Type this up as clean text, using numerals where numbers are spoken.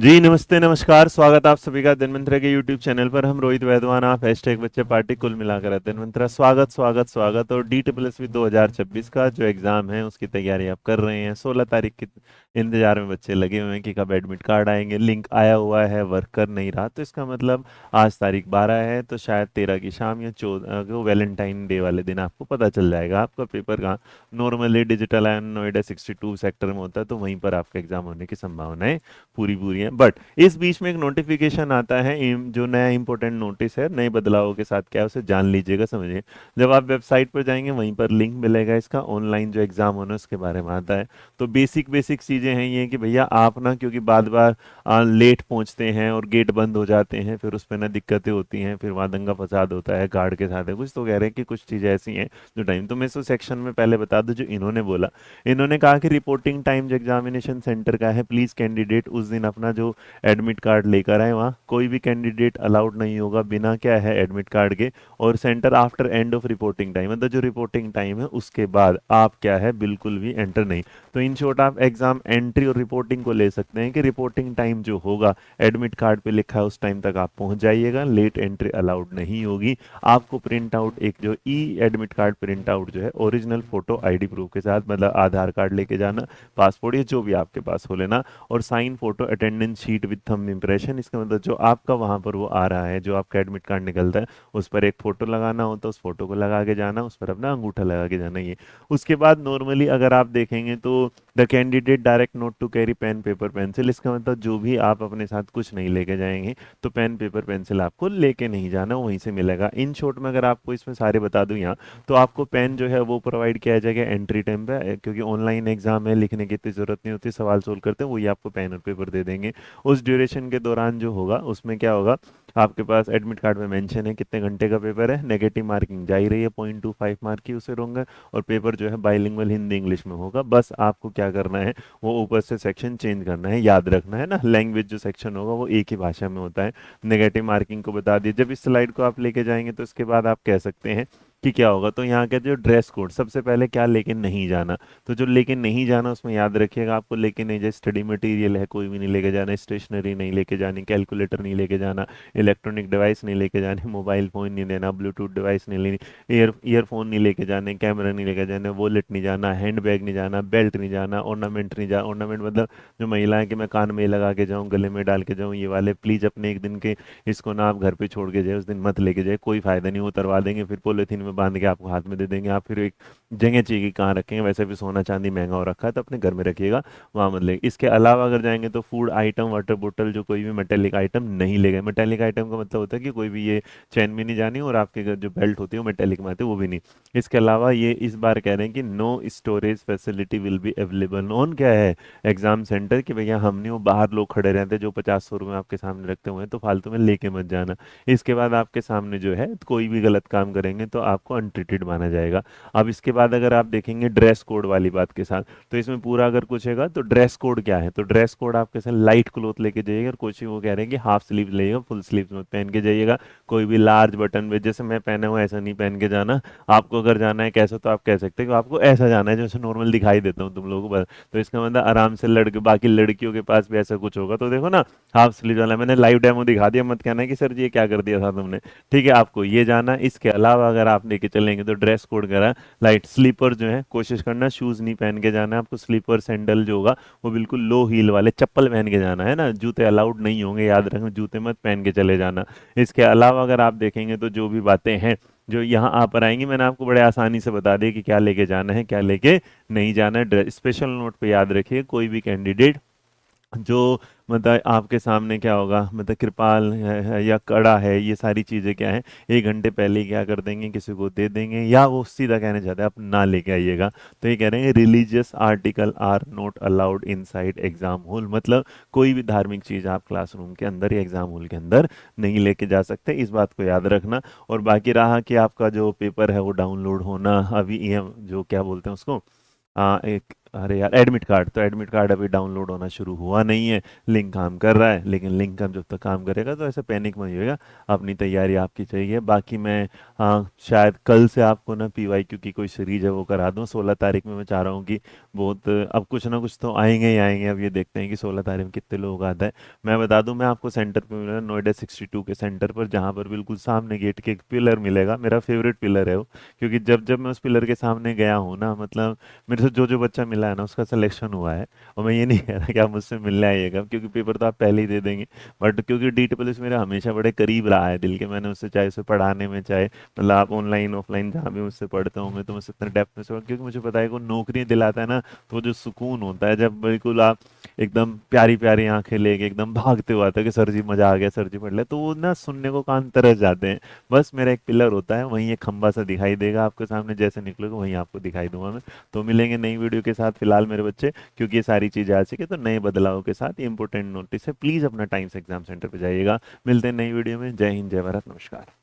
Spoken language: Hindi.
जी नमस्ते नमस्कार, स्वागत आप सभी का धन्वंतरा के यूट्यूब चैनल पर। हम रोहित वैद्वान, आप हैशटैग बच्चे पार्टी कुल मिलाकर धन्वंतरा। स्वागत स्वागत स्वागत। और डी ट्रिपल एस 2026 का जो एग्ज़ाम है उसकी तैयारी आप कर रहे हैं। 16 तारीख के इंतजार में बच्चे लगे हुए हैं कि कब एडमिट कार्ड आएंगे। लिंक आया हुआ है, वर्क कर नहीं रहा, तो इसका मतलब आज तारीख 12 है, तो शायद 13 की शाम या 14 को वैलेंटाइन डे वाले दिन आपको पता चल जाएगा आपका पेपर कहाँ। Normally digital and Noida 62 sector में होता है, तो वहीं पर आपका एग्जाम होने की संभावनाएं पूरी पूरी है। बट इस बीच में एक नोटिफिकेशन आता है, जो नया इंपॉर्टेंट नोटिस है नए बदलावों के साथ, क्या है उसे जान लीजिएगा, समझिए। जब आप वेबसाइट पर जाएंगे वहीं पर लिंक मिलेगा, इसका ऑनलाइन जो एग्जाम होना है उसके बारे में आता है। तो बेसिक बेसिक चीज़ें हैं ये कि भैया आप ना, क्योंकि बार बार लेट पहुंचते हैं और गेट बंद हो जाते हैं, फिर उस पर ना दिक्कतें होती हैं, फिर वहाँ दंगा फसाद होता है गार्ड के साथ है कुछ, तो कह रहे हैं कि कुछ चीज़ें ऐसी हैं जो टाइम, तो मैं इस सेक्शन में पहले बता दूं जो इन्होंने बोला। इन्होंने कहा कि रिपोर्टिंग टाइम जो एग्जामिनेशन सेंटर का है, प्लीज़ कैंडिडेट उस दिन अपना जो एडमिट कार्ड लेकर आए। वहाँ कोई भी कैंडिडेट अलाउड नहीं होगा बिना क्या है एडमिट कार्ड के। और centre after end of reporting time, मतलब जो रिपोर्टिंग टाइम है उसके बाद आप क्या है बिल्कुल भी एंटर नहीं। तो इन शॉर्ट आप एग्जाम एंट्री और रिपोर्टिंग को ले सकते हैं कि रिपोर्टिंग टाइम जो होगा एडमिट कार्ड पे लिखा है उस टाइम तक आप पहुंच जाइएगा, लेट एंट्री अलाउड नहीं होगी। आपको प्रिंट आउट एक जो ई एडमिट कार्ड प्रिंट आउट जो है ओरिजिनल फोटो आईडी प्रूफ के साथ, मतलब आधार कार्ड लेके जाना, पासपोर्ट या जो भी आपके पास हो लेना, और sign photo attendance sheet with thumb impression. इसका मतलब जो आपका वहां पर वो आ रहा है, जो आपका एडमिट कार्ड निकलता है उस पर एक फोटो लगाना होता है, उस फोटो को लगा के जाना, उस पर अपना अंगूठा लगा के जाना। ये उसके बाद नॉर्मली अगर आप देखेंगे तो the candidate direct not to carry pen paper pencil. इसका मतलब जो भी आप अपने साथ कुछ नहीं लेके जाएंगे तो पेन पेपर पेंसिल आपको लेके नहीं जाना, वहीं से मिलेगा। इन शॉर्ट में अगर आपको इसमें सारे बता दूं यहाँ, तो आपको पेन जो है वो प्रोवाइड किया जाएगा एंट्री टाइम पे, क्योंकि ऑनलाइन एग्जाम है, लिखने की इतनी जरूरत नहीं होती, सवाल सोल्व करते हैं वही आपको पेन और पेपर दे देंगे। उस ड्यूरेशन के दौरान जो होगा उसमें क्या होगा, आपके पास एडमिट कार्ड में मेंशन है कितने घंटे का पेपर है, नेगेटिव मार्किंग जा ही रही है, 0.25 मार्क की उसे रहूंगा। और पेपर जो है बाइलिंगुअल हिंदी इंग्लिश में होगा। बस आपको क्या करना है, वो ऊपर से सेक्शन चेंज करना है, याद रखना है ना, लैंग्वेज जो सेक्शन होगा वो एक ही भाषा में होता है। नेगेटिव मार्किंग को बता दिए। जब इस स्लाइड को आप लेके जाएंगे तो इसके बाद आप कह सकते हैं कि क्या होगा, तो यहाँ का जो ड्रेस कोड, सबसे पहले क्या लेके नहीं जाना, तो जो लेके नहीं जाना उसमें याद रखिएगा, आपको लेके नहीं जाए स्टडी मटेरियल है कोई भी नहीं लेके जाना, स्टेशनरी नहीं लेके जानी, कैलकुलेटर नहीं लेके जाना, इलेक्ट्रॉनिक डिवाइस नहीं लेके जाने, मोबाइल फ़ोन नहीं लेना, ब्लूटूथ डिवाइस नहीं लेनी, ईयरफोन नहीं लेके जाने, कैमरा नहीं लेके जाना, वॉलेट नहीं जाना, हैंड बैग नहीं जाना, बेल्ट नहीं जाना, ऑर्नामेंट नहीं जाना। ऑर्नामेंट मतलब जो महिलाएं कि मैं कान में लगा के जाऊँ, गले में डाल के जाऊँ, ये वाले प्लीज़ अपने एक दिन के इसको ना आप घर पे छोड़ के जाए, उस दिन मत लेके जाए, कोई फ़ायदा नहीं, वो उतरवा देंगे फिर पॉलीथीन में बांध के आपको हाथ में दे देंगे, आप फिर एक जगह चाहिए कि कहाँ रखेंगे। वैसे भी सोना चांदी महंगा हो रखा है तो अपने घर में रखिएगा, वहाँ मत ले। इसके अलावा अगर जाएंगे तो फूड आइटम, वाटर बोतल, जो कोई भी मेटेलिक आइटम नहीं ले गए। मेटेलिक आइटम का मतलब होता है कि कोई भी ये चैन भी नहीं जानी, और आपके जो बेल्ट होती है वो मेटेलिक में आती है वो भी नहीं। इसके अलावा ये इस बार कह रहे हैं कि no storage facility will be available on क्या है एग्जाम सेंटर, कि भैया हम नहीं, वो बाहर लोग खड़े रहते हैं जो 50-100 रुपये आपके सामने रखते हुए हैं, तो फालतू में लेके मत जाना। इसके बाद आपके सामने जो है कोई भी गलत काम करेंगे तो आपको अनट्रीटेड माना जाएगा। अब इसके बाद अगर आप देखेंगे ड्रेस कोड वाली बात के साथ, तो इसमें पूरा अगर कुछ है तो ड्रेस कोड क्या है, तो ड्रेस कोड आपके साथ लाइट क्लोथ लेके जाइएगा, और कुछ वो कह रहे हैं कि हाफ स्लीव लेगा, फुल स्लीव मत पहन के जाइएगा। कोई भी लार्ज बटन में जैसे मैं पहना हूँ ऐसा नहीं पहन के जाना। आपको अगर जाना है कैसा, तो आप कह सकते हैं कि आपको ऐसा जाना है जैसे नॉर्मल दिखाई देता हूँ तुम लोगों को, बस। तो इसका मतलब आराम से लड़के, बाकी लड़कियों के पास भी ऐसा कुछ होगा तो देखो ना, हाफ स्लीव वाला मैंने लाइव डेमो दिखा दिया, मत कहना कि सर जी ये क्या कर दिया था तुमने। ठीक है, आपको ये जाना। इसके अलावा अगर आप लेके चलेंगे तो ड्रेस कोड करा लाइट स्लीपर जो है, कोशिश करना शूज नहीं पहन के जाना है आपको। स्लीपर सैंडल जो होगा वो बिल्कुल लो हील वाले चप्पल पहन के जाना है ना, जूते अलाउड नहीं होंगे, याद रखना, जूते मत पहन के चले जाना। इसके अलावा अगर आप देखेंगे तो जो भी बातें हैं जो यहाँ आ पर आएंगी, मैंने आपको बड़े आसानी से बता दिया कि क्या लेके जाना है क्या लेके नहीं जाना है। स्पेशल नोट पे याद रखिए, कोई भी कैंडिडेट जो मतलब आपके सामने क्या होगा, मतलब कृपाल है या कड़ा है, ये सारी चीज़ें क्या है 1 घंटे पहले ही क्या कर देंगे, किसी को दे देंगे, या वो सीधा कहना चाहते हैं आप ना लेके आइएगा। तो ये कह रहे हैं religious article are not allowed inside exam hall, मतलब कोई भी धार्मिक चीज़ आप क्लासरूम के अंदर या एग्जाम हॉल के अंदर नहीं लेके जा सकते, इस बात को याद रखना। और बाकी रहा कि आपका जो पेपर है वो डाउनलोड होना, अभी ये जो क्या बोलते हैं उसको, एक अरे यार एडमिट कार्ड, तो एडमिट कार्ड अभी डाउनलोड होना शुरू हुआ नहीं है। लिंक काम कर रहा है, लेकिन लिंक का जब तक काम करेगा तो ऐसे पैनिक मत होइएगा। अपनी तैयारी आपकी चाहिए। बाकी मैं शायद कल से आपको ना पीवाईक्यू की कोई सीरीज है वो करा दूँ। 16 तारीख में मैं चाह रहा हूँ कि बहुत अब कुछ ना कुछ तो आएंगे ही आएंगे। अब ये देखते हैं कि 16 तारीख में कितने लोग आता है। मैं बता दूं, मैं आपको सेंटर पे मिलूंगा नोएडा 62 के सेंटर पर, जहाँ पर बिल्कुल सामने गेट के एक पिलर मिलेगा। मेरा फेवरेट पिलर है वो, क्योंकि जब जब मैं उस पिलर के सामने गया हूँ ना, मतलब मेरे से जो जो बच्चा मिला है ना उसका सिलेक्शन हुआ है। और मैं ये नहीं कह रहा कि आप मुझसे मिलने आइएगा, क्योंकि पेपर तो आप पहले ही दे देंगे। बट क्योंकि डी पुलिस मेरा हमेशा बड़े करीब रहा है दिल के, मैंने उससे चाहे उसे पढ़ाने में, चाहे मतलब आप ऑनलाइन ऑफलाइन जहाँ भी मुझसे पढ़ते होंगे तो मुझसे इतना डेप्थ में से, क्योंकि मुझे पता है कि वो नौकरी दिलाता है ना। तो वो जो सुकून होता है जब बिल्कुल आप एकदम प्यारी प्यारी आंखें लेके एकदम भागते हुए आता है कि सर जी मजा आ गया, सर जी पढ़ ले, तो वो ना सुनने को कान तरस जाते हैं। बस मेरा एक पिलर होता है, वहीं एक खंबा सा दिखाई देगा आपके सामने, जैसे निकलोगे वहीं आपको दिखाई दूंगा मैं। तो मिलेंगे नई वीडियो के साथ। फिलहाल मेरे बच्चे, क्योंकि ये सारी चीजें आ चुकी है, तो नए बदलाव के साथ ये इंपॉर्टेंट नोटिस है, प्लीज अपना टाइम से एग्जाम सेंटर पे जाइएगा। मिलते हैं नई वीडियो में। जय हिंद, जय भारत, नमस्कार।